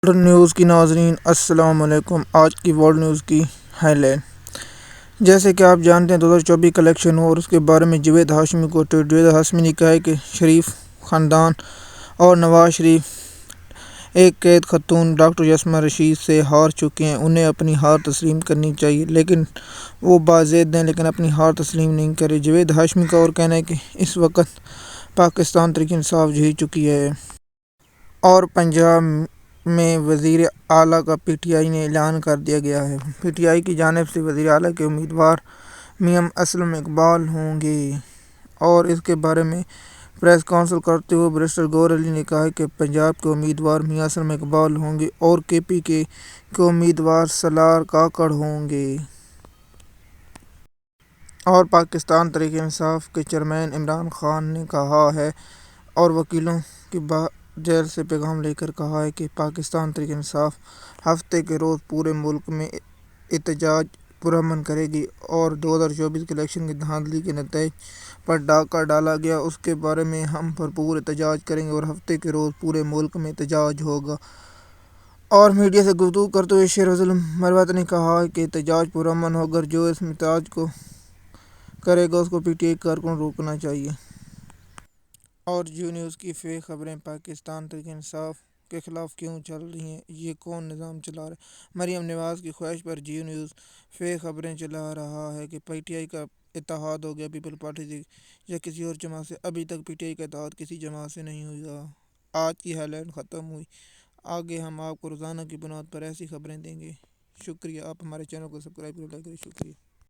World news کی ناظرین السلام علیکم۔ آج کی ورلڈ نیوز کی ہیڈ لائن، جیسے کہ آپ جانتے ہیں 2024 کا الیکشن ہو اور اس کے بارے میں جاوید ہاشمی کو ٹویٹ۔ جاوید ہاشمی نے کہا ہے کہ شریف خاندان اور نواز شریف ایک قید خاتون ڈاکٹر یاسمین رشید سے ہار چکے ہیں، انہیں اپنی ہار تسلیم کرنی چاہیے، لیکن وہ باضد ہیں لیکن اپنی ہار تسلیم نہیں کرے۔ جاوید ہاشمی کا اور کہنا ہے کہ اس وقت پاکستان تحریک انصاف جیت چکی ہے اور پنجاب میں وزیر اعلیٰ کا پی ٹی آئی نے اعلان کر دیا گیا ہے۔ پی ٹی آئی کی جانب سے وزیر اعلیٰ کے امیدوار میاں اسلم اقبال ہوں گے اور اس کے بارے میں پریس کانفرنس کرتے ہوئے بیرسٹر گوہر علی نے کہا کہ پنجاب کے امیدوار میاں اسلم اقبال ہوں گے اور کے پی کے امیدوار سالار کاکڑ ہوں گے اور پاکستان تحریک انصاف کے چیئرمین عمران خان نے کہا ہے اور وکیلوں کی جیل سے پیغام لے کر کہا ہے کہ پاکستان تحریک انصاف ہفتے کے روز پورے ملک میں احتجاج پرامن کرے گی اور 2024 کے الیکشن کی دھاندلی کے نتائج پر ڈاکہ ڈالا گیا اس کے بارے میں ہم بھرپور احتجاج کریں گے اور ہفتے کے روز پورے ملک میں احتجاج ہوگا۔ اور میڈیا سے گفتگو کرتے ہوئے شیر ضلع مروت نے کہا کہ احتجاج پرامن ہوگا، جو اس احتجاج کو کرے گا اس کو پی ٹی آئی کارکن روکنا چاہیے۔ اور جیو نیوز کی فیک خبریں پاکستان تحریک انصاف کے خلاف کیوں چل رہی ہیں، یہ کون نظام چلا رہا ہے؟ مریم نواز کی خواہش پر جیو نیوز فیک خبریں چلا رہا ہے کہ پی ٹی آئی کا اتحاد ہو گیا پیپل پارٹی سے یا کسی اور جماعت سے۔ ابھی تک پی ٹی آئی کا اتحاد کسی جماعت سے نہیں ہوا۔ آج کی ہیڈ لائن ختم ہوئی، آگے ہم آپ کو روزانہ کی بنیاد پر ایسی خبریں دیں گے۔ شکریہ، آپ ہمارے چینل کو سبسکرائب کریں، لائک کریں، شکریہ۔